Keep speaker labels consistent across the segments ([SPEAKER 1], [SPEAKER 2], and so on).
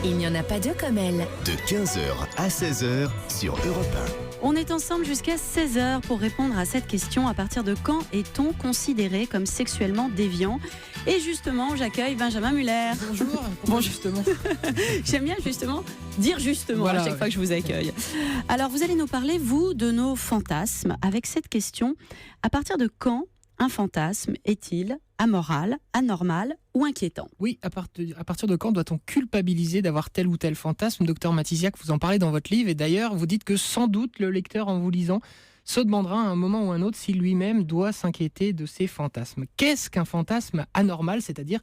[SPEAKER 1] Il n'y en a pas deux comme elle.
[SPEAKER 2] De 15h à 16h sur Europe
[SPEAKER 3] On est ensemble jusqu'à 16h pour répondre à cette question. À partir de quand est-on considéré comme sexuellement déviant ? Et justement, j'accueille Benjamin Muller.
[SPEAKER 4] Bonjour.
[SPEAKER 3] Bon,
[SPEAKER 4] justement.
[SPEAKER 3] J'aime bien dire justement
[SPEAKER 4] Voilà,
[SPEAKER 3] à chaque fois que je vous accueille. Alors, vous allez nous parler, vous, de nos fantasmes avec cette question. À partir de quand un fantasme est-il amoral, anormal ou inquiétant ?
[SPEAKER 4] Oui, à partir de quand doit-on culpabiliser d'avoir tel ou tel fantasme ? Docteur Matisiak, vous en parlez dans votre livre et d'ailleurs, vous dites que sans doute le lecteur, en vous lisant, se demandera à un moment ou un autre si lui-même doit s'inquiéter de ses fantasmes. Qu'est-ce qu'un fantasme anormal, c'est-à-dire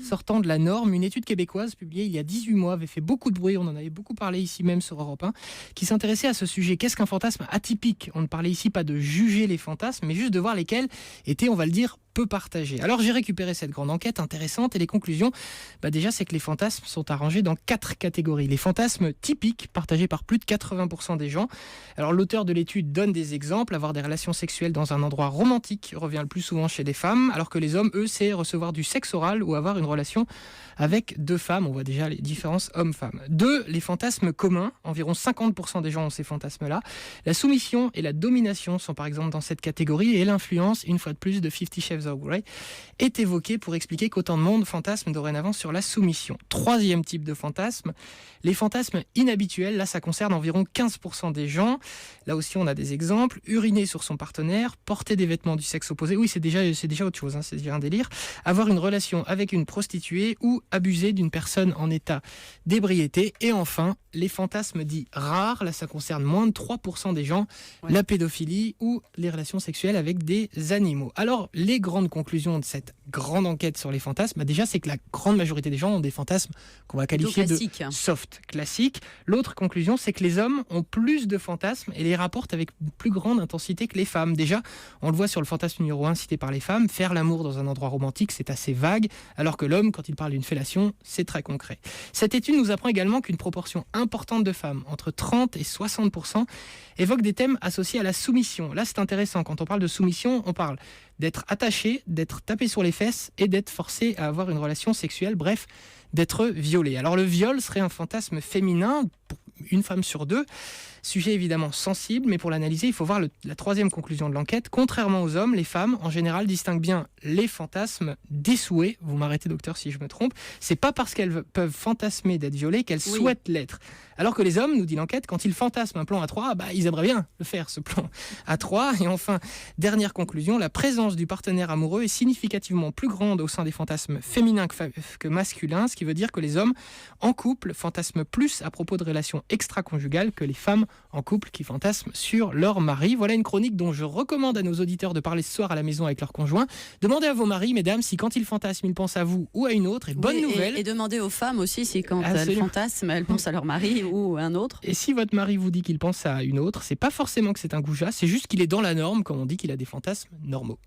[SPEAKER 4] sortant de la norme ? Une étude québécoise publiée il y a 18 mois avait fait beaucoup de bruit, on en avait beaucoup parlé ici même sur Europe 1, qui s'intéressait à ce sujet. Qu'est-ce qu'un fantasme atypique ? On ne parlait ici pas de juger les fantasmes, mais juste de voir lesquels étaient, on va le dire, peu partagés. Alors j'ai récupéré cette grande enquête intéressante et les conclusions, déjà c'est que les fantasmes sont arrangés dans 4 catégories. Les fantasmes typiques, partagés par plus de 80% des gens. Alors l'auteur de l'étude donne des exemples. Avoir des relations sexuelles dans un endroit romantique revient le plus souvent chez les femmes, alors que les hommes, eux, c'est recevoir du sexe oral ou avoir une relation avec 2 femmes. On voit déjà les différences hommes-femmes. 2, les fantasmes communs. Environ 50% des gens ont ces fantasmes-là. La soumission et la domination sont par exemple dans cette catégorie et l'influence, une fois de plus, de 50 Shades of Grey est évoquée pour expliquer qu'autant de monde fantasme dorénavant sur la soumission. 3e type de fantasme, les fantasmes inhabituels. Là, ça concerne environ 15% des gens. Là aussi, on a des exemples. Uriner sur son partenaire, porter des vêtements du sexe opposé. Oui, c'est déjà autre chose, c'est déjà un délire. Avoir une relation avec une prostituée ou abuser d'une personne en état d'ébriété. Et enfin, les fantasmes dits rares. Là, ça concerne moins de 3% des gens. Ouais. La pédophilie ou les relations sexuelles avec des animaux. Alors, les grandes conclusions de cette grande enquête sur les fantasmes, déjà, c'est que la grande majorité des gens ont des fantasmes qu'on va qualifier de soft, classiques. L'autre conclusion, c'est que les hommes ont plus de fantasmes et les rapportent avec une plus grande intensité que les femmes. Déjà, on le voit sur le fantasme numéro 1 cité par les femmes, faire l'amour dans un endroit romantique, c'est assez vague, alors que l'homme, quand il parle d'une fellation, c'est très concret. Cette étude nous apprend également qu'une proportion importante de femmes, entre 30 et 60%, évoquent des thèmes associés à la soumission. Là, c'est intéressant. Quand on parle de soumission, on parle d'être attaché, d'être tapé sur les fesses et d'être forcé à avoir une relation sexuelle, bref, d'être violé. Alors le viol serait un fantasme féminin pour une femme sur 2, sujet évidemment sensible, mais pour l'analyser, il faut voir la 3e conclusion de l'enquête. Contrairement aux hommes, les femmes, en général, distinguent bien les fantasmes des souhaits. Vous m'arrêtez, docteur, si je me trompe. C'est pas parce qu'elles peuvent fantasmer d'être violées qu'elles souhaitent l'être. Alors que les hommes, nous dit l'enquête, quand ils fantasment un plan à 3, ils aimeraient bien le faire, ce plan à 3. Et enfin, dernière conclusion, la présence du partenaire amoureux est significativement plus grande au sein des fantasmes féminins que masculins, ce qui veut dire que les hommes en couple fantasment plus à propos de relations extra-conjugales que les femmes en couple qui fantasment sur leur mari. Voilà une chronique dont je recommande à nos auditeurs de parler ce soir à la maison avec leur conjoint. Demandez à vos maris, mesdames, si quand ils fantasment, ils pensent à vous ou à une autre. Et bonne nouvelle.
[SPEAKER 3] Et demandez aux femmes aussi si quand elles fantasment, elles pensent à leur mari ou à un autre.
[SPEAKER 4] Et si votre mari vous dit qu'il pense à une autre, c'est pas forcément que c'est un goujat, c'est juste qu'il est dans la norme, comme on dit qu'il a des fantasmes normaux.